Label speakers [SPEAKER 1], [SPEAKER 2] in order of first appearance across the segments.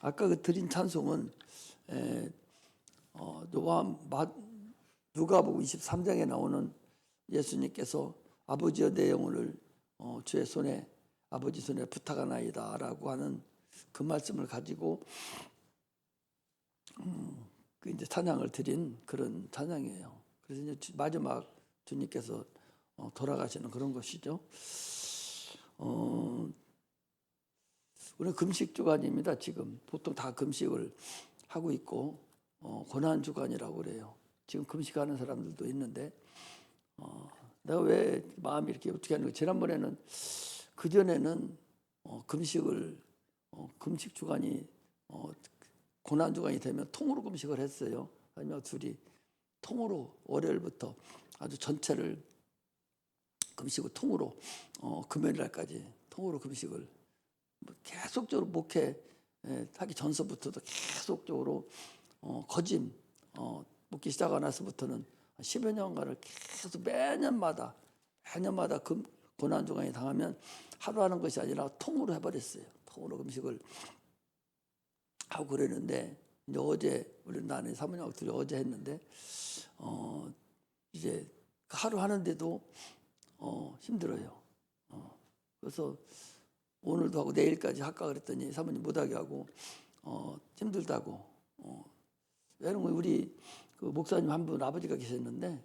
[SPEAKER 1] 아까 그 드린 찬송은 누가복음 23장에 나오는 예수님께서 아버지여 내 영혼을 주의 손에 아버지 손에 부탁하나이다라고 하는 그 말씀을 가지고 그 이제 찬양을 드린 그런 찬양이에요. 그래서 이제 마지막 주님께서 돌아가시는 그런 것이죠. 우리는 금식 주간입니다. 지금 보통 다 금식을 하고 있고 고난 주간이라고 그래요. 지금 금식하는 사람들도 있는데 내가 왜 마음이 이렇게 어떻게 하는 거? 지난번에는 그 전에는 금식 주간이 고난 주간이 되면 통으로 금식을 했어요. 아니면 둘이 통으로 월요일부터 아주 전체를 금식을 통으로 금요일날까지 통으로 금식을 계속적으로 목회하기 전서부터도 계속적으로 거짐 먹기 시작 안 해서부터는 10여 년간을 계속 매년마다 고난 주간이 당하면 하루 하는 것이 아니라 통으로 해버렸어요. 통으로 금식을 하고 그랬는데 이제 어제 우리 나는 사모님하고 둘이 어제 했는데 이제 하루 하는데도 힘들어요. 그래서 오늘도 하고 내일까지 할까 그랬더니 사모님 못하게 하고 힘들다고. 왜냐면 우리 그 목사님 한 분 아버지가 계셨는데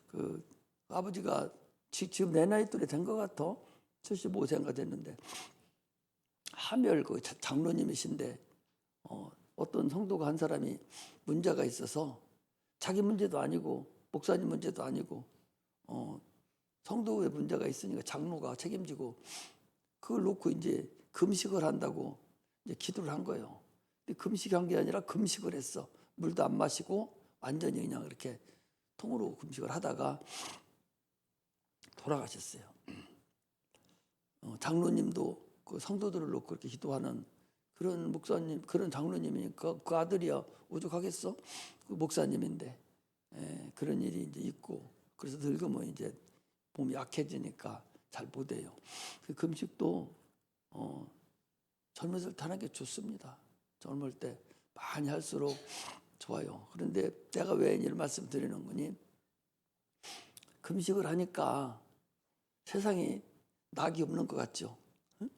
[SPEAKER 1] 그 아버지가 지금 내 나이 또래 된 것 같아. 75세인가 됐는데 하멸 그 장로님이신데 어떤 성도가 한 사람이 문제가 있어서 자기 문제도 아니고 목사님 문제도 아니고 성도의 문제가 있으니까 장로가 책임지고 그걸 놓고 이제 금식을 한다고 이제 기도를 한 거예요. 근데 금식한 게 아니라 금식을 했어. 물도 안 마시고 완전히 그냥 이렇게 통으로 금식을 하다가 돌아가셨어요. 장로님도 그 성도들을 놓고 그렇게 기도하는 그런 목사님, 그런 장로님이니까 그 아들이야 오죽하겠어? 그 목사님인데 그런 일이 이제 있고 그래서 늙으면 이제 몸이 약해지니까 잘 못해요. 그 금식도 젊었을 때 하는 게 좋습니다. 젊을 때 많이 할수록 좋아요. 그런데 내가 왜 이런 말씀 드리는 거니? 금식을 하니까 세상이 낙이 없는 것 같죠. 응?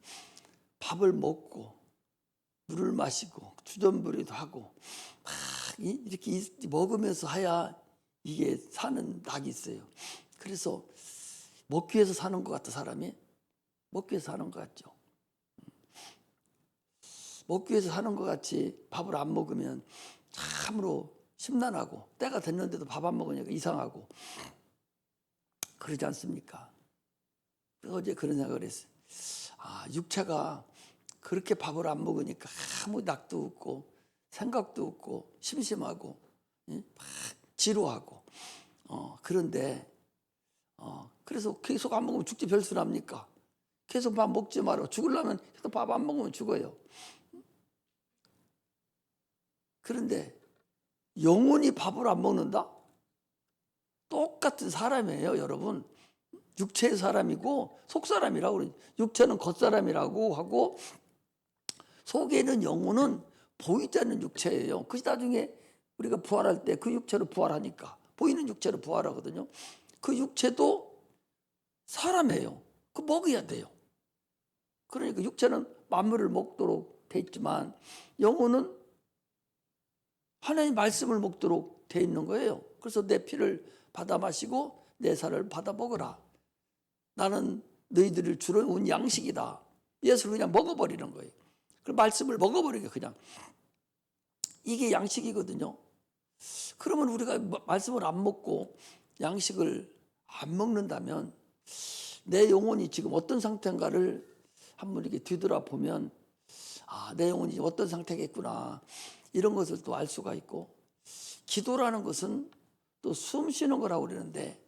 [SPEAKER 1] 밥을 먹고 물을 마시고 주전부리도 하고 막 이렇게 먹으면서 해야 이게 사는 낙이 있어요. 그래서 먹기 위해서 사는 것 같아 사람이. 먹기 위해서 사는 것 같죠. 먹기 위해서 사는 것 같이 밥을 안 먹으면 참으로 심란하고 때가 됐는데도 밥 안 먹으니까 이상하고 그러지 않습니까? 어제 그런 생각을 했어요. 육체가 그렇게 밥을 안 먹으니까 아무 낙도 없고 생각도 없고 심심하고 막 지루하고 그런데 그래서 계속 안 먹으면 죽지 별수랍니까? 계속 밥 먹지 말아. 죽으려면 계속 밥 안 먹으면 죽어요. 그런데 영혼이 밥을 안 먹는다? 똑같은 사람이에요, 여러분. 육체의 사람이고 속사람이라고 그러죠. 육체는 겉사람이라고 하고 속에 있는 영혼은 보이지 않는 육체예요. 그래서 나중에 우리가 부활할 때 그 육체로 부활하니까 보이는 육체로 부활하거든요. 그 육체도 사람이에요. 그 먹어야 돼요. 그러니까 육체는 만물을 먹도록 돼 있지만 영혼은 하나님 말씀을 먹도록 돼 있는 거예요. 그래서 내 피를 받아 마시고 내 살을 받아 먹어라. 나는 너희들을 주로 온 양식이다. 예수를 그냥 먹어버리는 거예요. 그 말씀을 먹어버리는 거예요. 그냥 이게 양식이거든요. 그러면 우리가 말씀을 안 먹고 양식을 안 먹는다면 내 영혼이 지금 어떤 상태인가를 한번 이렇게 뒤돌아보면 내 영혼이 어떤 상태겠구나 이런 것을 또 알 수가 있고 기도라는 것은 또 숨 쉬는 거라고 그러는데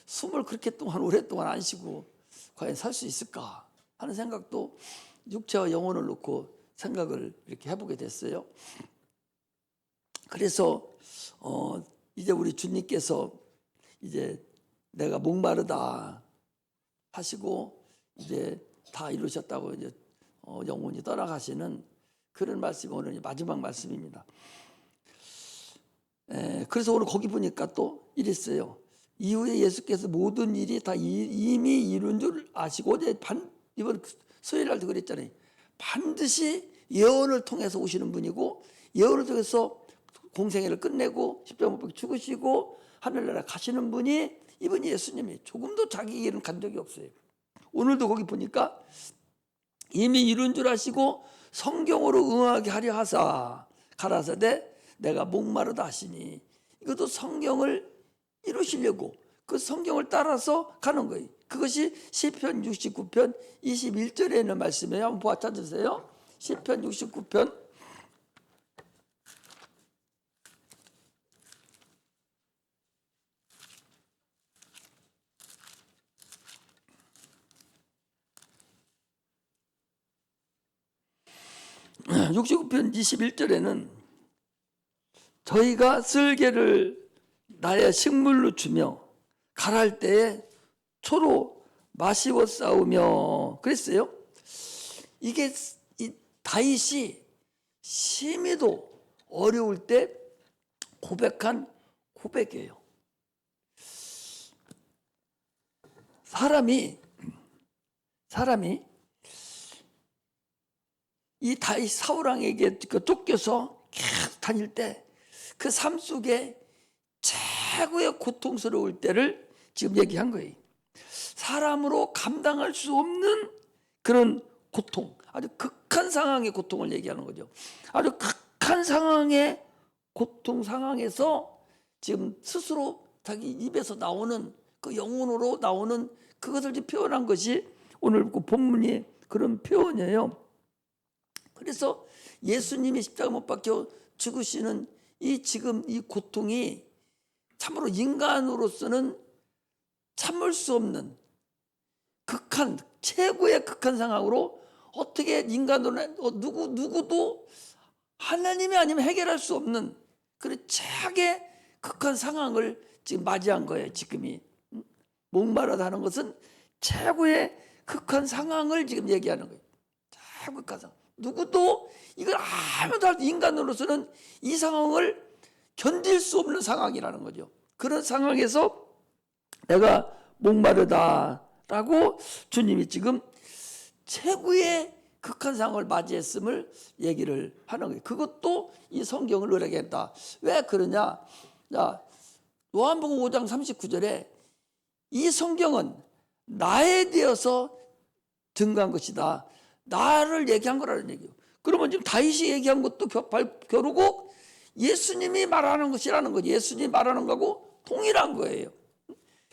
[SPEAKER 1] 숨을 그렇게 오랫동안 안 쉬고 과연 살 수 있을까 하는 생각도 육체와 영혼을 놓고 생각을 이렇게 해보게 됐어요. 그래서 이제 우리 주님께서 이제 내가 목마르다 하시고 이제 다 이루셨다고 이제 영혼이 떠나가시는 그런 말씀이 오늘 마지막 말씀입니다. 그래서 오늘 거기 보니까 또 이랬어요. 이후에 예수께서 모든 일이 다 이미 이룬 줄 아시고, 이번 수요일 날도 그랬잖아요. 반드시 예언을 통해서 오시는 분이고, 예언을 통해서 공생애를 끝내고 십자가 못 박혀 죽으시고 하늘나라 가시는 분이 이분이 예수님이 조금도 자기 길은 간 적이 없어요. 오늘도 거기 보니까 이미 이룬 줄 아시고 성경으로 응하게 하려 하사 가라사대 내가 목마르다 하시니, 이것도 성경을 이루시려고 그 성경을 따라서 가는 거예요. 그것이 시편 69편 21절에 있는 말씀이에요. 한번 찾으세요. 시편 69편 69편 21절에는 저희가 쓸개를 나의 식물로 주며 갈할 때에 초로 마시고 싸우며 그랬어요. 이게 이 다윗이 심히도 어려울 때 고백한 고백이에요. 사람이 이 다윗 사울왕에게 쫓겨서 계속 다닐 때 그 삶 속에 최고의 고통스러울 때를 지금 얘기한 거예요. 사람으로 감당할 수 없는 그런 고통, 아주 극한 상황의 고통을 얘기하는 거죠. 아주 극한 상황의 고통 상황에서 지금 스스로 자기 입에서 나오는 그 영혼으로 나오는 그것을 표현한 것이 오늘 그 본문이 그런 표현이에요. 그래서 예수님이 십자가 못 박혀 죽으시는 이 지금 이 고통이 참으로 인간으로서는 참을 수 없는 극한, 최고의 극한 상황으로 어떻게 인간으로 누구도 하나님이 아니면 해결할 수 없는 그런 최악의 극한 상황을 지금 맞이한 거예요. 지금이 목마르다 하는 것은 최고의 극한 상황을 지금 얘기하는 거예요. 최고 극한 상황. 누구도 이걸 아무도 할 수, 인간으로서는 이 상황을 견딜 수 없는 상황이라는 거죠. 그런 상황에서 내가 목마르다라고 주님이 지금 최고의 극한 상황을 맞이했음을 얘기를 하는 거예요. 그것도 이 성경을 의뢰했다. 왜 그러냐? 자, 요한복음 5장 39절에 이 성경은 나에 대해서 증거한 것이다. 나를 얘기한 거라는 얘기예요. 그러면 지금 다윗이 얘기한 것도 겨루고 예수님이 말하는 것이라는 거죠. 예수님이 말하는 거하고 동일한 거예요.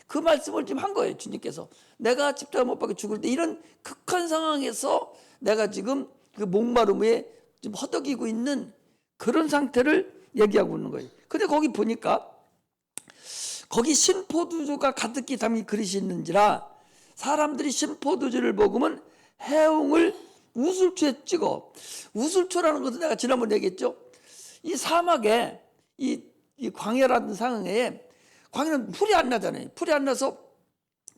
[SPEAKER 1] 그 말씀을 지금 한 거예요. 주님께서 내가 십자가 못 박혀 죽을 때 이런 극한 상황에서 내가 지금 그 목마름에 좀 허덕이고 있는 그런 상태를 얘기하고 있는 거예요. 근데 거기 보니까 거기 신포도주가 가득히 담긴 그릇이 있는지라 사람들이 신포도주를 먹으면 해웅을 우슬초에 찍어. 우슬초라는 것은 내가 지난번에 얘기했죠. 이 사막에 이 광야라는 상황에 광야는 풀이 안 나잖아요. 풀이 안 나서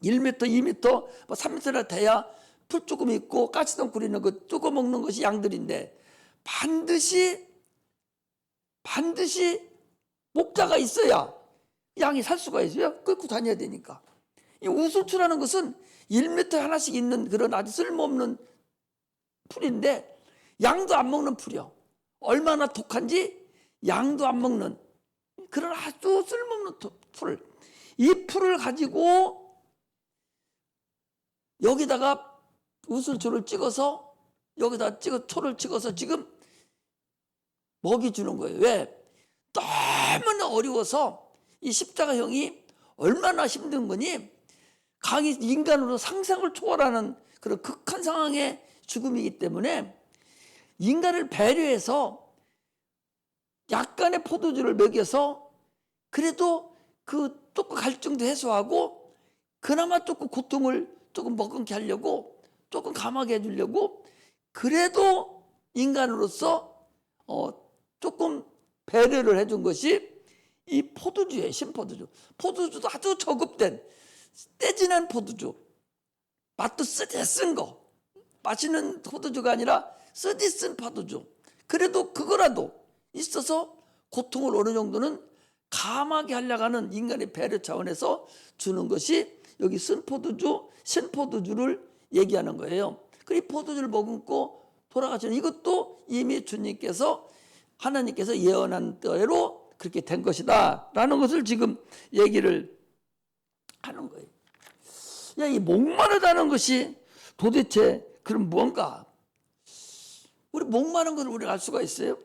[SPEAKER 1] 1m, 2m, 3m나 돼야 풀 조금 있고 가시덩굴 있는 거 쪼고 먹는 것이 양들인데 반드시 목자가 있어야 양이 살 수가 있어요. 끌고 다녀야 되니까. 이 우슬초라는 것은 1m 하나씩 있는 그런 아주 쓸모없는 풀인데 양도 안 먹는 풀이요. 얼마나 독한지 양도 안 먹는 그런 아주 쓸모없는 풀. 이 풀을 가지고 여기다가 우슬초를 찍어서 여기다 초를 찍어서 지금 먹이 주는 거예요. 왜? 너무나 어려워서 이 십자가형이 얼마나 힘든 거니? 강이 인간으로 상상을 초월하는 그런 극한 상황의 죽음이기 때문에 인간을 배려해서 약간의 포도주를 먹여서 그래도 그 조금 갈증도 해소하고 그나마 조금 고통을 조금 머금게 하려고 조금 감하게 해주려고 그래도 인간으로서 조금 배려를 해준 것이 이 포도주예요. 신포도주. 포도주도 아주 저급된 떼진한 포도주. 맛도 쓰디 쓴 거. 맛있는 포도주가 아니라 쓰디 쓴 포도주. 그래도 그거라도 있어서 고통을 어느 정도는 감하게 하려고 하는 인간의 배려 차원에서 주는 것이 여기 쓴 포도주, 신포도주를 얘기하는 거예요. 그 이 포도주를 머금고 돌아가시는 이것도 이미 주님께서 하나님께서 예언한 대로 그렇게 된 것이다 라는 것을 지금 얘기를 하는 거예요. 야, 이 목마르다는 것이 도대체 그럼 뭔가? 우리 목마른 것을 우리가 알 수가 있어요.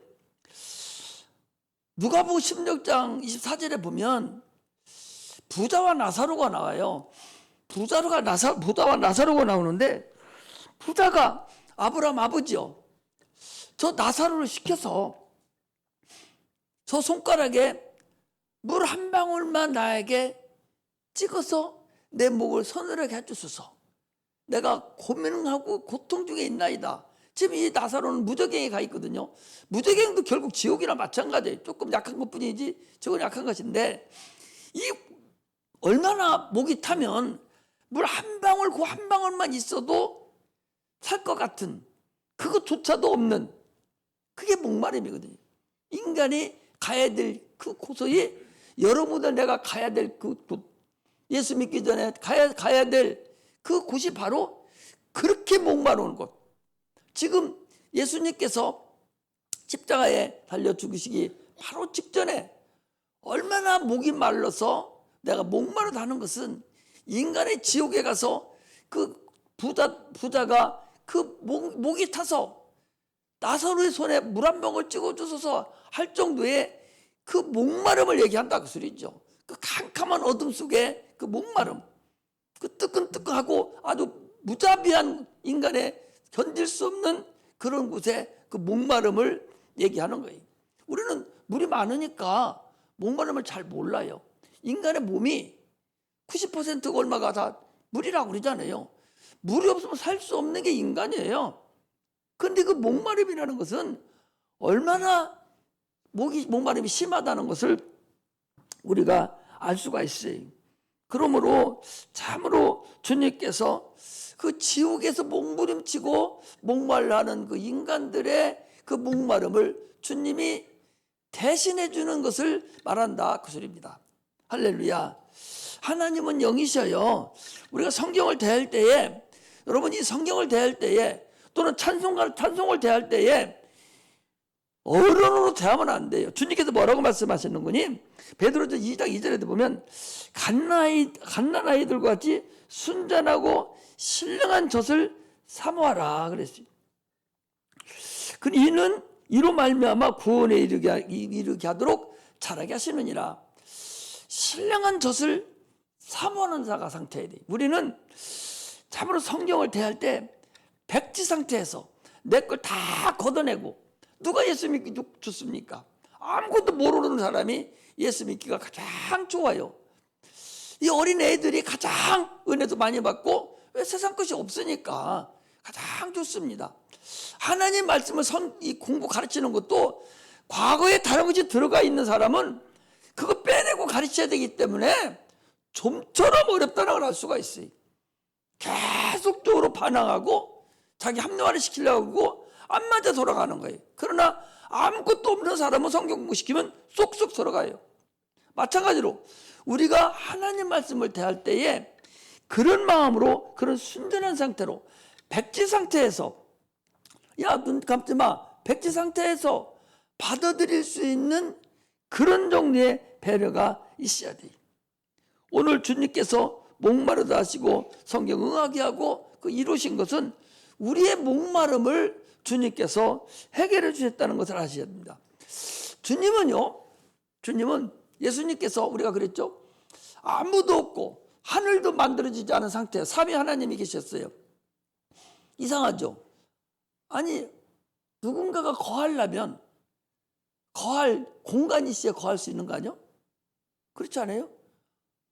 [SPEAKER 1] 누가복음 16장 24절에 보면 부자와 나사로가 나와요. 부자와 나사로가 나오는데, 부자가 아브라함 아버지요, 저 나사로를 시켜서 저 손가락에 물 한 방울만 나에게 찍어서 내 목을 서늘하게 해주소서. 내가 고민하고 고통 중에 있나이다. 지금 이 나사로는 무저갱에 가 있거든요. 무저갱도 결국 지옥이나 마찬가지예요. 조금 약한 것뿐이지 저건 약한 것인데, 이 얼마나 목이 타면 물 한 방울, 그 한 방울만 있어도 살 것 같은, 그것조차도 없는, 그게 목마름이거든요. 인간이 가야 될 그 고소히, 여러분들 내가 가야 될 그 곳, 예수 믿기 전에 가야 될 그 곳이 바로 그렇게 목마르는 곳. 지금 예수님께서 십자가에 달려 죽으시기 바로 직전에 얼마나 목이 말라서 내가 목마르다는 것은, 인간의 지옥에 가서 그 부자가 그 목이 타서 나사로의 손에 물 한 방울 찍어주소서 할 정도의 그 목마름을 얘기한다 그 소리죠. 그 캄캄한 어둠 속에 그 목마름, 그 뜨끈뜨끈하고 아주 무자비한 인간의 견딜 수 없는 그런 곳에 그 목마름을 얘기하는 거예요. 우리는 물이 많으니까 목마름을 잘 몰라요. 인간의 몸이 90%가 얼마가 다 물이라고 그러잖아요. 물이 없으면 살 수 없는 게 인간이에요. 그런데 그 목마름이라는 것은 얼마나 목마름이 심하다는 것을 우리가 알 수가 있어요. 그러므로 참으로 주님께서 그 지옥에서 목부림치고 목말라하는 그 인간들의 그 목마름을 주님이 대신해 주는 것을 말한다 그 소리입니다. 할렐루야. 하나님은 영이셔요. 우리가 성경을 대할 때에, 여러분 이 성경을 대할 때에 또는 찬송을 대할 때에 어른으로 대하면 안 돼요. 주님께서 뭐라고 말씀하시는 거니? 베드로전 2장 2절에도 보면 갓난아이들과 같이 순전하고 신령한 젖을 사모하라 그랬어요. 이는 이로 말미암아 구원에 이르게 하도록 자라게 하시느니라. 신령한 젖을 사모하는 자가 상태해야 돼요. 우리는 참으로 성경을 대할 때 백지 상태에서 내 걸 다 걷어내고, 누가 예수 믿기 좋습니까? 아무것도 모르는 사람이 예수 믿기가 가장 좋아요. 이 어린 애들이 가장 은혜도 많이 받고, 왜 세상 것이 없으니까 가장 좋습니다. 하나님 말씀을 이 공부 가르치는 것도 과거에 다른 것이 들어가 있는 사람은 그거 빼내고 가르쳐야 되기 때문에 좀처럼 어렵다는 걸 알 수가 있어요. 계속적으로 반항하고 자기 합리화를 시키려고 하고 안 맞아 돌아가는 거예요. 그러나 아무것도 없는 사람은 성경 공부시키면 쏙쏙 들어가요. 마찬가지로 우리가 하나님 말씀을 대할 때에 그런 마음으로, 그런 순전한 상태로, 백지 상태에서, 야 눈 감지 마, 백지 상태에서 받아들일 수 있는 그런 종류의 배려가 있어야 돼요. 오늘 주님께서 목마르다 하시고 성경 응하게 하고 그 이루신 것은 우리의 목마름을 주님께서 해결해 주셨다는 것을 아셔야 됩니다. 주님은 예수님께서, 우리가 그랬죠, 아무도 없고 하늘도 만들어지지 않은 상태, 삼위 하나님이 계셨어요. 이상하죠? 아니 누군가가 거하려면 거할 공간이 있어야 거할 수 있는 거 아니요? 그렇지 않아요?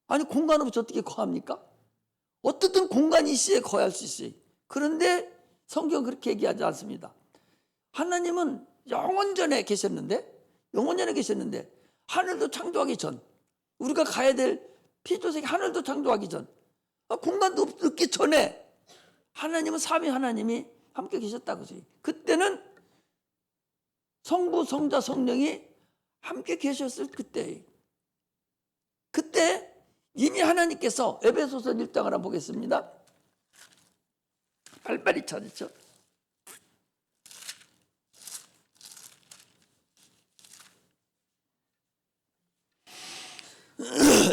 [SPEAKER 1] 아니 공간 없이 어떻게 거합니까? 어떻든 공간이 있어야 거할 수 있어요. 그런데 성경은 그렇게 얘기하지 않습니다. 하나님은 영원전에 계셨는데 하늘도 창조하기 전, 우리가 가야 될 피조세계 하늘도 창조하기 전, 공간도 없기 전에 하나님은 삼위 하나님이 함께 계셨다고 해요. 그때는 성부, 성자, 성령이 함께 계셨을 그때 이미 하나님께서 에베소서 1장을 한번 보겠습니다. 빨리빨리 찾으죠.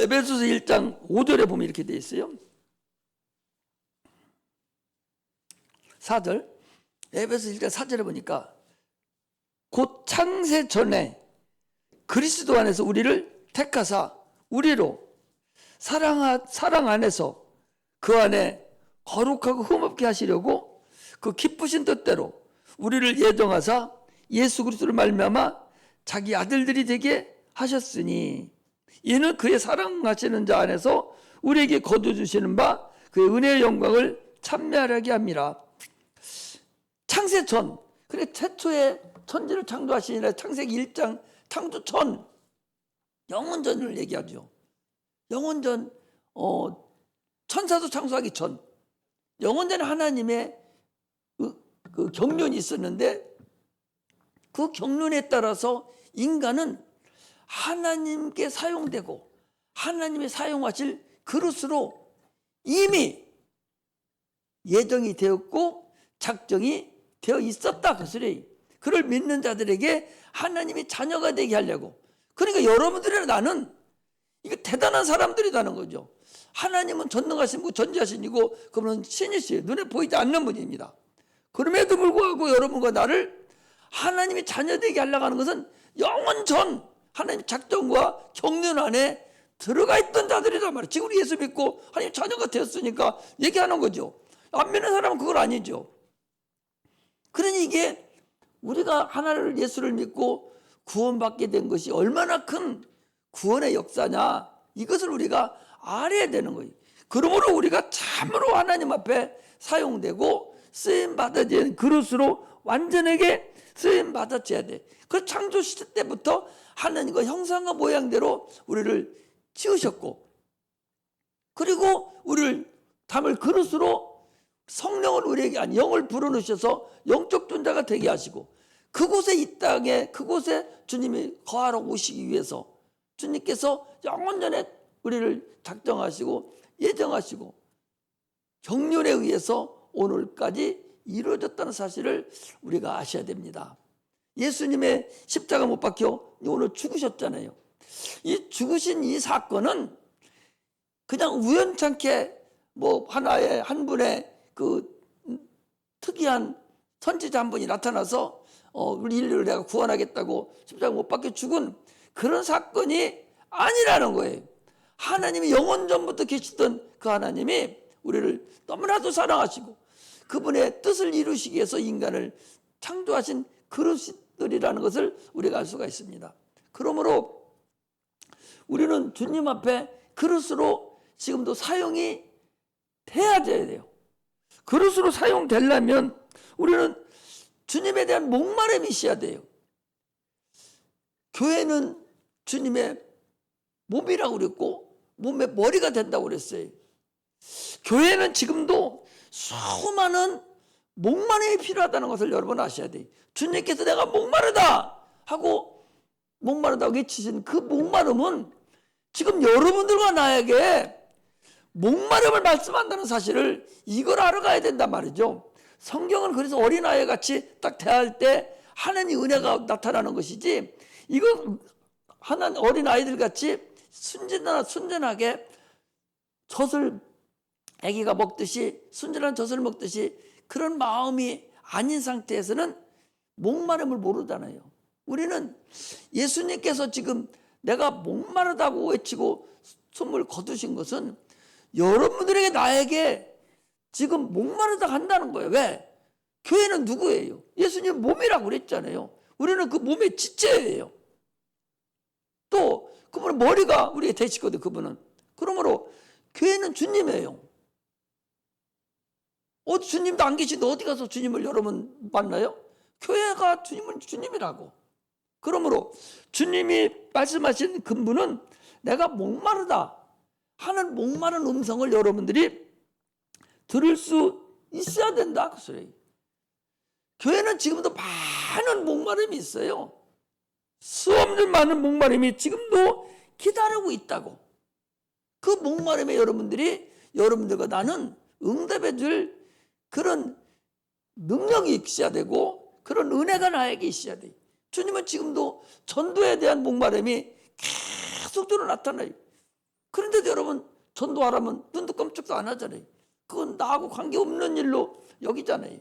[SPEAKER 1] 에베소서 1장 5절에 보면 이렇게 되어 있어요. 4절. 에베소서 1장 4절에 보니까 곧 창세 전에 그리스도 안에서 우리를 택하사 우리로 사랑 안에서 그 안에 거룩하고 흠없게 하시려고 그 기쁘신 뜻대로 우리를 예정하사 예수 그리스도를 말미암아 자기 아들들이 되게 하셨으니 이는 그의 사랑하시는 자 안에서 우리에게 거두주시는 바 그의 은혜의 영광을 찬미하게 함이라. 창세 전, 그래 최초의 천지를 창조하시니라. 창세기 1장 창조 전, 영원전을 얘기하죠. 영원전, 천사도 창조하기 전, 영원전에 하나님의 그 경륜이 있었는데 그 경륜에 따라서 인간은 하나님께 사용되고 하나님이 사용하실 그릇으로 이미 예정이 되었고 작정이 되어 있었다. 그 소리. 그를 믿는 자들에게 하나님이 자녀가 되게 하려고. 그러니까 여러분들이나 나는 이거 대단한 사람들이라는 거죠. 하나님은 전능하신 분, 전지하신이고 그분은 신이시에요. 눈에 보이지 않는 분입니다. 그럼에도 불구하고 여러분과 나를 하나님이 자녀되게 하려고 하는 것은 영원전 하나님 작정과 경륜 안에 들어가 있던 자들이란 말이에요. 지금 우리 예수 믿고 하나님 자녀가 되었으니까 얘기하는 거죠. 안 믿는 사람은 그걸 아니죠. 그러니 이게 우리가 하나를 예수를 믿고 구원받게 된 것이 얼마나 큰 구원의 역사냐, 이것을 우리가 알아야 되는 거예요. 그러므로 우리가 참으로 하나님 앞에 사용되고 쓰임받아야 되는 그릇으로 완전하게 쓰임받아줘야 돼. 그 창조 시대 때부터 하나님과 형상과 모양대로 우리를 지으셨고, 그리고 우리를 담을 그릇으로 성령을 우리에게 아니 영을 불어넣으셔서 영적 존재가 되게 하시고, 그곳에 이 땅에 그곳에 주님이 거하러 오시기 위해서 주님께서 영원전에 우리를 작정하시고 예정하시고 경륜에 의해서 오늘까지 이루어졌다는 사실을 우리가 아셔야 됩니다. 예수님의 십자가 못 박혀 오늘 죽으셨잖아요. 이 죽으신 이 사건은 그냥 우연찮게 뭐 하나의 한 분의 그 특이한 선지자 한 분이 나타나서 우리 인류를 내가 구원하겠다고 십자가 못 박혀 죽은 그런 사건이 아니라는 거예요. 하나님이 영원전부터 계시던 그 하나님이 우리를 너무나도 사랑하시고 그분의 뜻을 이루시기 위해서 인간을 창조하신 그릇들이라는 것을 우리가 알 수가 있습니다. 그러므로 우리는 주님 앞에 그릇으로 지금도 사용이 돼야 돼요. 그릇으로 사용되려면 우리는 주님에 대한 목마름이 있어야 돼요. 교회는 주님의 몸이라고 그랬고 몸의 머리가 된다고 그랬어요. 교회는 지금도 수많은 목마름이 필요하다는 것을 여러분 아셔야 돼요. 주님께서 내가 목마르다 하고 목마르다고 외치신 그 목마름은 지금 여러분들과 나에게 목마름을 말씀한다는 사실을 이걸 알아가야 된단 말이죠. 성경은 그래서 어린아이 같이 딱 대할 때 하나님의 은혜가 나타나는 것이지, 이거 하나님 어린아이들 같이 순전하게 젖을 아기가 먹듯이 순전한 젖을 먹듯이 그런 마음이 아닌 상태에서는 목마름을 모르잖아요. 우리는 예수님께서 지금 내가 목마르다고 외치고 숨을 거두신 것은 여러분들에게 나에게 지금 목마르다 한다는 거예요. 왜? 교회는 누구예요? 예수님 몸이라고 그랬잖아요. 우리는 그 몸의 지체예요. 또 그분은 머리가 우리의 되시거든요. 그분은. 그러므로 교회는 주님이에요. 주님도 안 계신데 어디 가서 주님을 여러분 만나요? 교회가 주님이라고. 그러므로 주님이 말씀하신 근본은 내가 목마르다 하는 목마른 음성을 여러분들이 들을 수 있어야 된다. 그 소리예요. 교회는 우리는 지금도 많은 목마름이 있어요. 수없는 많은 목마름이 지금도 기다리고 있다고. 그 목마름에 여러분들과 나는 응답해 줄 그런 능력이 있어야 되고 그런 은혜가 나에게 있어야 돼요. 주님은 지금도 전도에 대한 목마름이 계속적으로 나타나요. 그런데도 여러분 전도하라면 눈도 깜짝도 안 하잖아요. 그건 나하고 관계없는 일로 여기잖아요.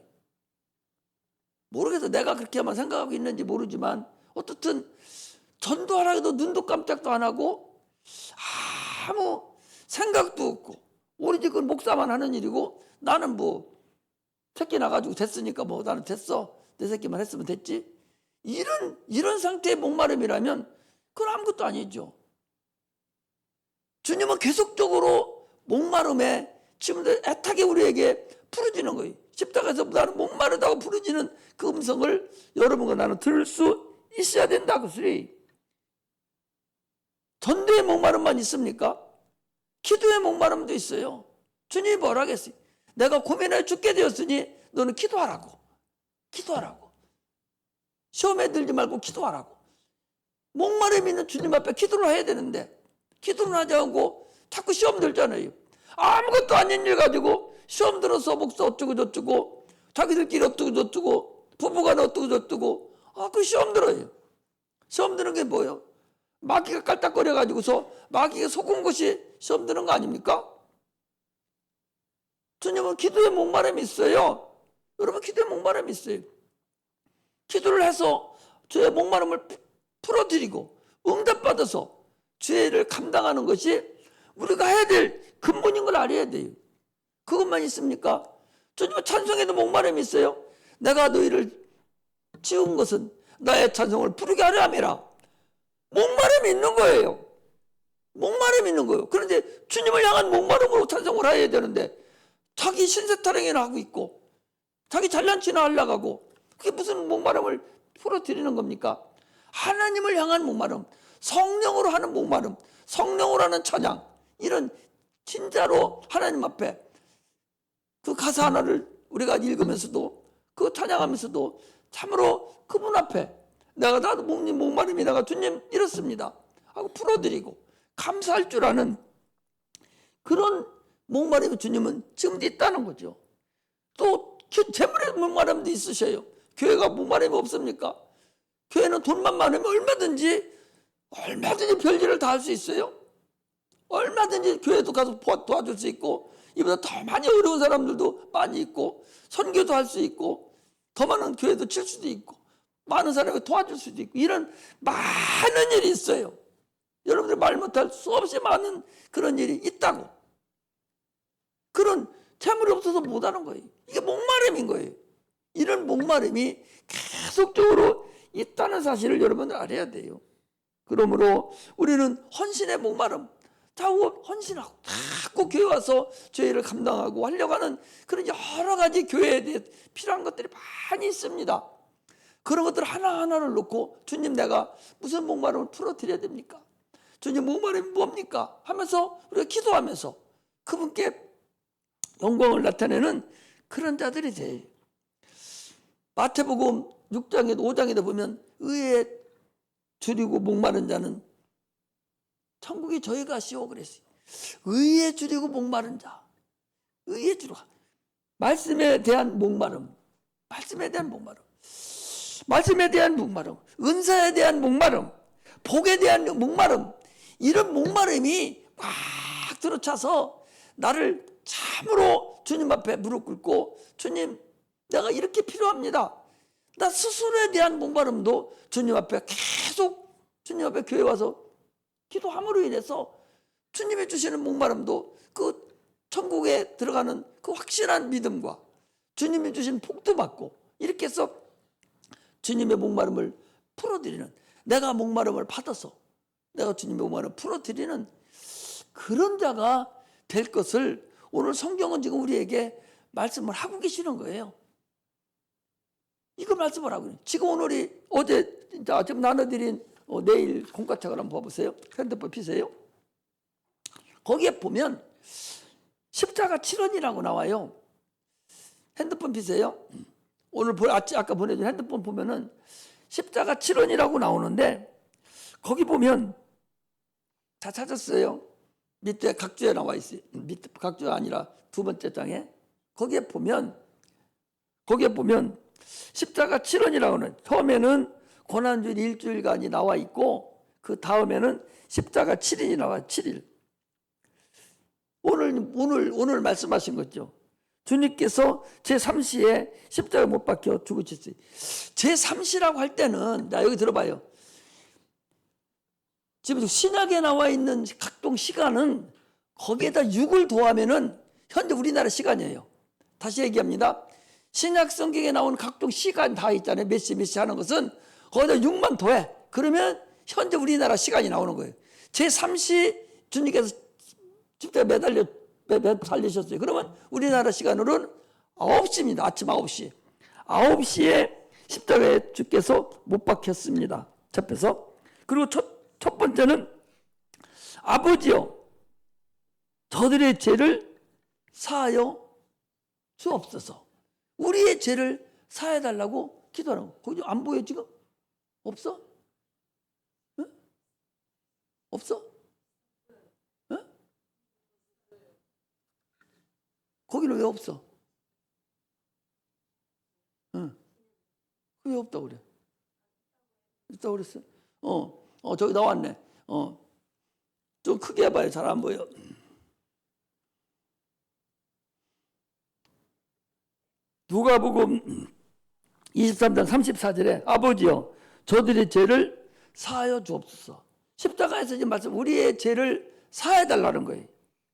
[SPEAKER 1] 모르겠어. 내가 그렇게만 생각하고 있는지 모르지만 어떻든 전도하라 해도 눈도 깜짝도 안 하고 아무 생각도 없고 오로지 그건 목사만 하는 일이고 나는 뭐 새끼 나가지고 됐으니까 뭐 나는 됐어. 내 새끼만 했으면 됐지. 이런 상태의 목마름이라면 그건 아무것도 아니죠. 주님은 계속적으로 목마름에 지금도 애타게 우리에게 부르짖는 거예요. 십자가에서 나는 목마르다고 부르짖는 그 음성을 여러분과 나는 들을 수 있어야 된다. 그 소리. 전도의 목마름만 있습니까? 기도의 목마름도 있어요. 주님이 뭐라 하겠어요? 내가 고민해 죽게 되었으니 너는 기도하라고. 기도하라고. 시험에 들지 말고 기도하라고. 목마름이 있는 주님 앞에 기도를 해야 되는데 기도를 하지 않고 자꾸 시험 들잖아요. 아무것도 아닌 일 가지고 시험 들어서 목사 어쩌고 저쩌고 자기들끼리 어쩌고 저쩌고 부부간 어쩌고 저쩌고 그 시험 들어요. 시험 드는 게 뭐예요? 마귀가 깔딱거려 가지고서 마귀가 속은 것이 시험 드는 거 아닙니까? 주님은 기도에 목마름이 있어요. 여러분 기도에 목마름이 있어요. 기도를 해서 주의 목마름을 풀어드리고 응답받아서 죄를 감당하는 것이 우리가 해야 될 근본인 걸 알아야 돼요. 그것만 있습니까? 주님은 찬송에도 목마름이 있어요. 내가 너희를 지은 것은 나의 찬송을 부르게 하려 함이라. 목마름이 있는 거예요. 목마름이 있는 거예요. 그런데 주님을 향한 목마름으로 찬송을 해야 되는데 자기 신세 타령이나 하고 있고 자기 잘난 체나 하려고 하고 그게 무슨 목마름을 풀어드리는 겁니까? 하나님을 향한 목마름, 성령으로 하는 목마름, 성령으로 하는 찬양, 이런 진짜로 하나님 앞에 그 가사 하나를 우리가 읽으면서도 그 찬양하면서도 참으로 그분 앞에 나도 목마름이 내가 주님 이렇습니다 하고 풀어드리고 감사할 줄 아는 그런 목마름이 주님은 지금도 있다는 거죠. 또 재물의 목마름도 있으셔요. 교회가 목마름이 없습니까? 교회는 돈만 많으면 얼마든지 별일을 다 할 수 있어요. 얼마든지 교회도 가서 도와줄 수 있고 이보다 더 많이 어려운 사람들도 많이 있고 선교도 할 수 있고 더 많은 교회도 칠 수도 있고 많은 사람을 도와줄 수도 있고 이런 많은 일이 있어요. 여러분들 말 못할 수 없이 많은 그런 일이 있다고. 그런 재물이 없어서 못하는 거예요. 이게 목마름인 거예요. 이런 목마름이 계속적으로 있다는 사실을 여러분들 알아야 돼요. 그러므로 우리는 헌신의 목마름, 자꾸 헌신하고 자꾸 교회 와서 죄를 감당하고 하려고 하는 그런 여러 가지 교회에 대해 필요한 것들이 많이 있습니다. 그런 것들 하나하나를 놓고 주님 내가 무슨 목마름을 풀어드려야 됩니까? 주님 목마름이 뭡니까? 하면서 우리가 기도하면서 그분께 영광을 나타내는 그런 자들이 돼요. 마태복음 6장에도 5장에도 보면 의에 줄이고 목마른 자는 천국이 저희가 시오 그랬어요. 의에 줄이고 목마른 자, 의에 줄이고 말씀에 대한 목마름, 말씀에 대한 목마름, 말씀에 대한 목마름, 은사에 대한 목마름, 복에 대한 목마름, 이런 목마름이 꽉 들어차서 나를 참으로 주님 앞에 무릎 꿇고 주님 내가 이렇게 필요합니다. 나 스스로에 대한 목마름도 주님 앞에 계속 주님 앞에 교회 와서 기도함으로 인해서 주님이 주시는 목마름도 그 천국에 들어가는 그 확실한 믿음과 주님이 주신 복도 받고 이렇게 해서 주님의 목마름을 풀어드리는 내가 목마름을 받아서 내가 주님의 목마름을 풀어드리는 그런 자가 될 것을 오늘 성경은 지금 우리에게 말씀을 하고 계시는 거예요. 이거 말씀을 하고 있는. 지금 오늘이 어제 지금 나눠드린 내일 공과책을 한번 봐보세요. 핸드폰 피세요. 거기에 보면 십자가 7원이라고 나와요. 핸드폰 피세요. 아까 보내준 핸드폰 보면은 십자가 7원이라고 나오는데 거기 보면 다 찾았어요. 밑에 각주에 나와 있어요. 밑에 각주가 아니라 두 번째 장에 거기에 보면 십자가 7원이라고는 처음에는 고난주일 일주일간이 나와 있고 그 다음에는 십자가 7일이 나와요. 7일. 오늘 말씀하신 거죠. 주님께서 제3시에 십자가에 못 박혀 죽으셨어요. 제3시라고 할 때는 자 여기 들어봐요. 지금 신약에 나와 있는 각종 시간은 거기에다 6을 더하면은 현재 우리나라 시간이에요. 다시 얘기합니다. 신약 성경에 나오는 각종 시간 다 있잖아요. 몇 시 하는 것은 거기다 6만 더해. 그러면 현재 우리나라 시간이 나오는 거예요. 제3시 주님께서 십자가에 살리셨어요. 그러면 우리나라 시간으로는 9시입니다. 아침 9시. 9시에 십자가에 주께서 못 박혔습니다. 잡혀서. 그리고 첫 번째는 아버지여 저들의 죄를 사하여 주옵소서. 우리의 죄를 사해달라고 기도하는 거. 거기 안 보여 지금? 없어? 응? 없어? 응? 거기는 왜 없어? 응. 왜 없다고 그래? 있다고 그랬어? 저기 나왔네. 좀 크게 해봐요. 잘 안 보여. 누가복음 23장 34절에 아버지여 저들의 죄를 사하여 주옵소서. 십자가에서 지금 말씀 우리의 죄를 사해 달라는 거예요.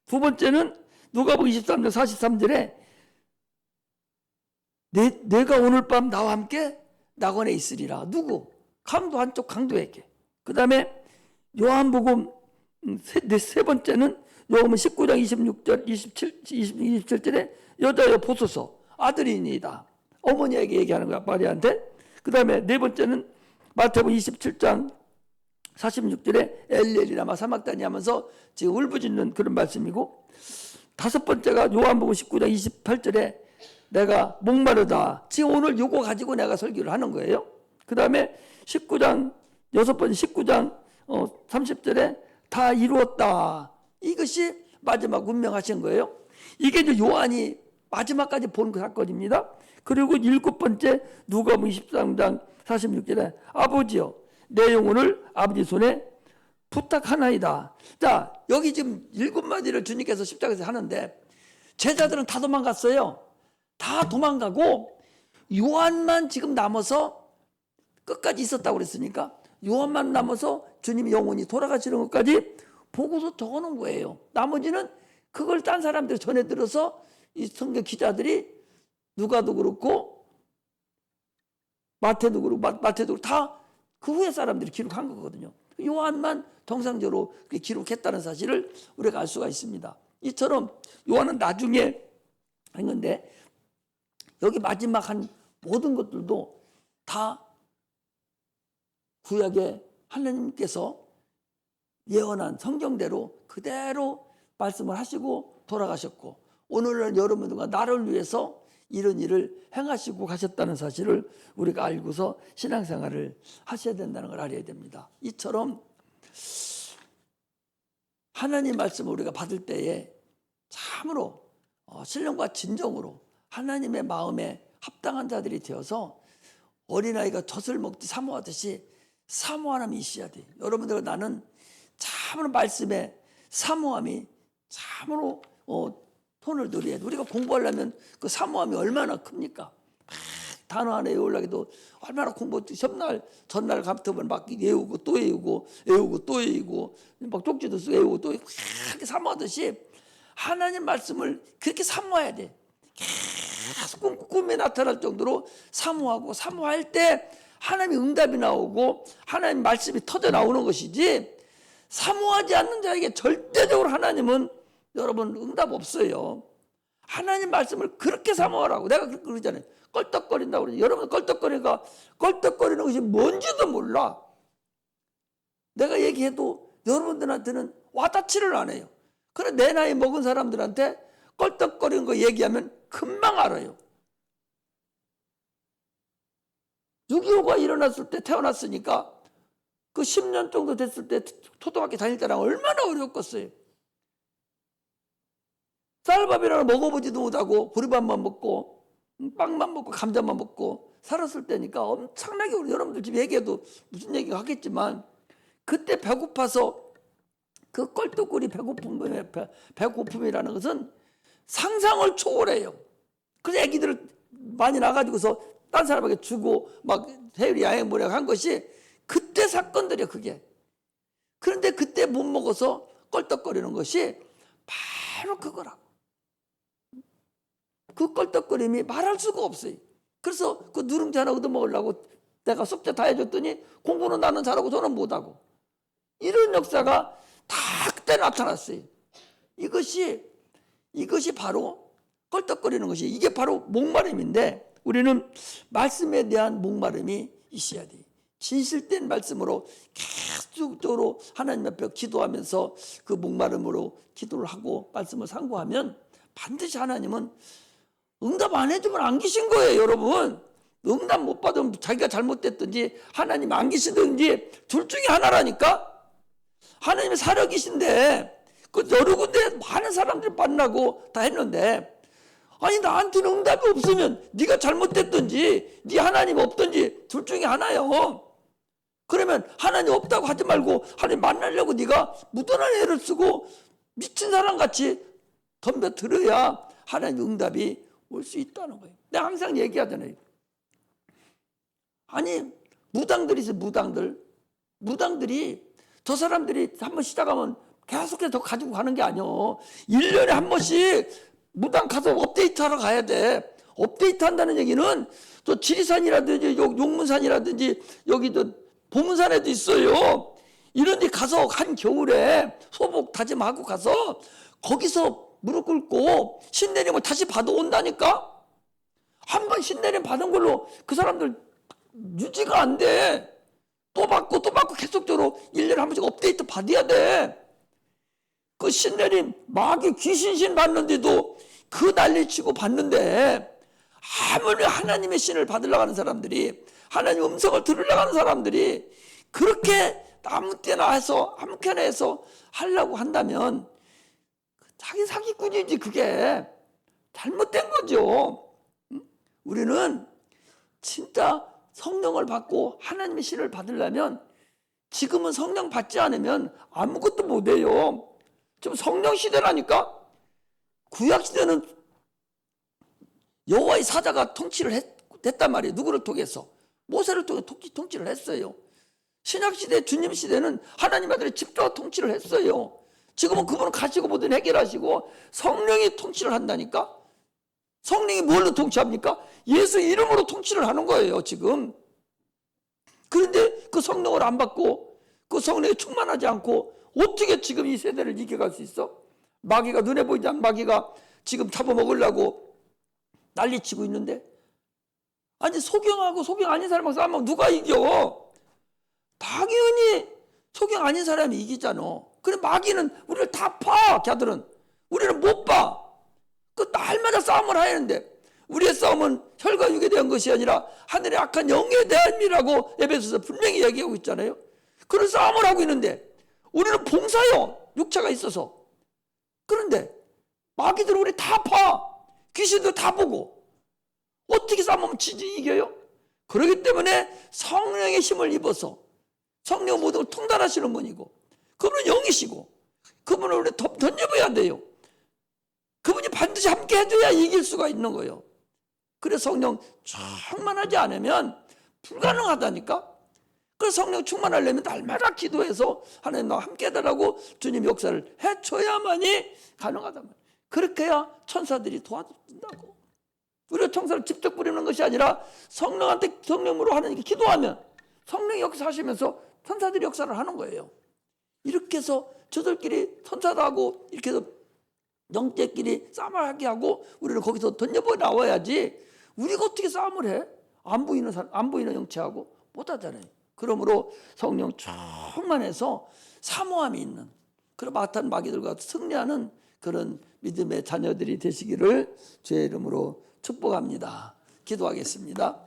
[SPEAKER 1] 두 번째는 누가복음 23장 43절에 내가 오늘 밤 나와 함께 낙원에 있으리라. 누구? 강도 한쪽 강도에게. 그 다음에 요한복음 세 번째는 요한복음 19장 26절 27절에 여자여 보소서 아들이니이다. 어머니에게 얘기하는 거야 마리아한테. 그 다음에 네 번째는 마태복음 27장 46절에 엘리엘이 라마 사막다니 하면서 지금 울부짖는 그런 말씀이고, 다섯 번째가 요한복음 19장 28절에 내가 목마르다. 지금 오늘 요거 가지고 내가 설교를 하는 거예요. 그 다음에 19장 30절에 다 이루었다. 이것이 마지막 운명하신 거예요. 이게 이제 요한이 마지막까지 본 사건입니다. 그리고 일곱 번째 누가복음 23장 46절에 아버지여 내 영혼을 아버지 손에 부탁하나이다. 자, 여기 지금 일곱 마디를 주님께서 십자가에서 하는데 제자들은 다 도망갔어요. 다 도망가고 요한만 지금 남아서 끝까지 있었다고 그랬으니까 요한만 남아서 주님의 영혼이 돌아가시는 것까지 보고서 적어놓은 거예요. 나머지는 그걸 딴 사람들이 전해 들어서 이 성경 기자들이 누가도 그렇고 마태도 그렇고 다 그 후에 사람들이 기록한 거거든요. 요한만 정상적으로 기록했다는 사실을 우리가 알 수가 있습니다. 이처럼 요한은 나중에 했는데 여기 마지막 한 모든 것들도 다 구약에 하나님께서 예언한 성경대로 그대로 말씀을 하시고 돌아가셨고 오늘날 여러분들과 나를 위해서 이런 일을 행하시고 가셨다는 사실을 우리가 알고서 신앙생활을 하셔야 된다는 걸 알아야 됩니다. 이처럼 하나님 말씀을 우리가 받을 때에 참으로 신령과 진정으로 하나님의 마음에 합당한 자들이 되어서 어린아이가 젖을 먹듯이 사모하듯이 사모함이 있어야 돼. 여러분들과 나는 참으로 말씀에 사모함이 참으로 손을 들여야 돼. 우리가 공부하려면 그 사모함이 얼마나 큽니까? 단어 하나 외우려고 얼마나 전날 감투면 막 외우고 또 외우고 또 외우고 막 쪽지도 쓰고 외우고 또 그렇게 사모하듯이 하나님 말씀을 그렇게 사모해야 돼. 계속 꿈에 나타날 정도로 사모할 때 하나님의 응답이 나오고 하나님 말씀이 터져 나오는 것이지, 사모하지 않는 자에게 절대적으로 하나님은 여러분 응답 없어요. 하나님 말씀을 그렇게 사모하라고 내가 그러잖아요. 껄떡거린다고 그러지. 여러분 껄떡거리는 것이 뭔지도 몰라. 내가 얘기해도 여러분들한테는 와닿지를 않아요. 그래 내 나이 먹은 사람들한테 껄떡거리는 거 얘기하면 금방 알아요. 6.25가 일어났을 때 태어났으니까 그 10년 정도 됐을 때 초등학교 다닐 때랑 얼마나 어려웠겠어요. 쌀밥이라도 먹어보지도 못하고 보리밥만 먹고 빵만 먹고 감자만 먹고 살았을 때니까 엄청나게, 우리 여러분들 집 얘기해도 무슨 얘기 하겠지만 그때 배고파서 그 껄떡거리 배고픔이라는 것은 상상을 초월해요. 그래서 애기들을 많이 나가지고서 딴 사람에게 주고 막 해외 여행 보내고 한 것이 그때 사건들이야, 그게. 그런데 그때 못 먹어서 껄떡거리는 것이 바로 그거라고. 그 껄떡거림이 말할 수가 없어요. 그래서 그 누룽지 하나 얻어먹으려고 내가 숙제 다 해줬더니 공부는 나는 잘하고 저는 못하고, 이런 역사가 다 그때 나타났어요. 이것이 바로 껄떡거리는 것이, 이게 바로 목마름인데, 우리는 말씀에 대한 목마름이 있어야 돼요. 진실된 말씀으로 계속적으로 하나님 앞에 기도하면서 그 목마름으로 기도를 하고 말씀을 상고하면 반드시 하나님은 응답 안 해주면 안 계신 거예요, 여러분. 응답 못 받으면 자기가 잘못됐든지 하나님 안 계시든지 둘 중에 하나라니까. 하나님의 사력이신데 그 여러 군데 많은 사람들이 만나고 다 했는데, 아니 나한테는 응답이 없으면 네가 잘못됐든지 네 하나님 없든지 둘 중에 하나요. 그러면 하나님 없다고 하지 말고 하나님 만나려고 네가 무던한 애를 쓰고 미친 사람같이 덤벼들어야 하나님 응답이 올 수 있다는 거예요. 내가 항상 얘기하잖아요. 아니 무당들이 있어요. 무당들이 저 사람들이 한번 시작하면 계속해서 더 가지고 가는 게 아니요. 1년에 한 번씩 무당 가서 업데이트하러 가야 돼. 업데이트 한다는 얘기는 또 지리산이라든지 용문산이라든지 여기 저 보문산에도 있어요. 이런 데 가서 한겨울에 소복 다짐하고 가서 거기서 무릎 꿇고 신내림을 다시 받아온다니까. 한 번 신내림 받은 걸로 그 사람들 유지가 안 돼. 또 받고 계속적으로 1년에 한 번씩 업데이트 받아야 돼. 그 신내림 마귀 귀신신 받는데도 그 난리치고 받는데, 아무리 하나님의 신을 받으려고 하는 사람들이, 하나님 음성을 들으려고 하는 사람들이 그렇게 아무 때나 해서 아무렇게나 해서 하려고 한다면 자기 사기꾼이지. 그게 잘못된 거죠. 우리는 진짜 성령을 받고 하나님의 신을 받으려면, 지금은 성령 받지 않으면 아무것도 못해요. 지금 성령 시대라니까. 구약 시대는 여호와의 사자가 통치를 했단 말이에요. 누구를 통해서? 모세를 통해 통치를 했어요. 신약 시대, 주님 시대는 하나님 아들이 직접 통치를 했어요. 지금은 그분은 가시고 뭐든 해결하시고 성령이 통치를 한다니까. 성령이 뭘로 통치합니까? 예수 이름으로 통치를 하는 거예요, 지금. 그런데 그 성령을 안 받고 그 성령에 충만하지 않고 어떻게 지금 이 세대를 이겨갈 수 있어? 마귀가, 눈에 보이지 않는 마귀가 지금 잡아먹으려고 난리치고 있는데, 아니 소경하고 소경 아닌 사람하고 싸우면 누가 이겨? 당연히 소경 아닌 사람이 이기잖아. 그래 마귀는 우리를 다 파. 걔들은 우리를 못 봐. 그 날마다 싸움을 하는데, 우리의 싸움은 혈과 육에 대한 것이 아니라 하늘의 악한 영에 대함이라고 에베소서 분명히 얘기하고 있잖아요. 그런 싸움을 하고 있는데 우리는 봉사요, 육체가 있어서. 그런데 마귀들 우리 다 파. 귀신도 다 보고 어떻게 싸우면 이겨요? 그렇기 때문에 성령의 힘을 입어서, 성령 모든 걸 통달하시는 분이고 그분은 영이시고 그분을 우리 던져봐야 돼요. 그분이 반드시 함께 해줘야 이길 수가 있는 거예요. 그래서 성령 충만하지 않으면 불가능하다니까. 그래서 성령 충만하려면 날마다 기도해서 하나님 나와 함께 해달라고 주님 역사를 해줘야만이 가능하단 말이에요. 그렇게 해야 천사들이 도와준다고. 우리가 천사를 직접 부리는 것이 아니라 성령한테 성령으로 하나님께 기도하면 성령이 역사하시면서 천사들이 역사를 하는 거예요. 이렇게 해서 저들끼리 천사도 하고 이렇게 해서 영제끼리 싸움을 하게 하고 우리는 거기서 던져버 나와야지. 우리가 어떻게 싸움을 해? 안 보이는 영체하고 못하잖아요. 그러므로 성령 충만해서 사모함이 있는 그런 막탄 마귀들과 승리하는 그런 믿음의 자녀들이 되시기를 주의 이름으로 축복합니다. 기도하겠습니다.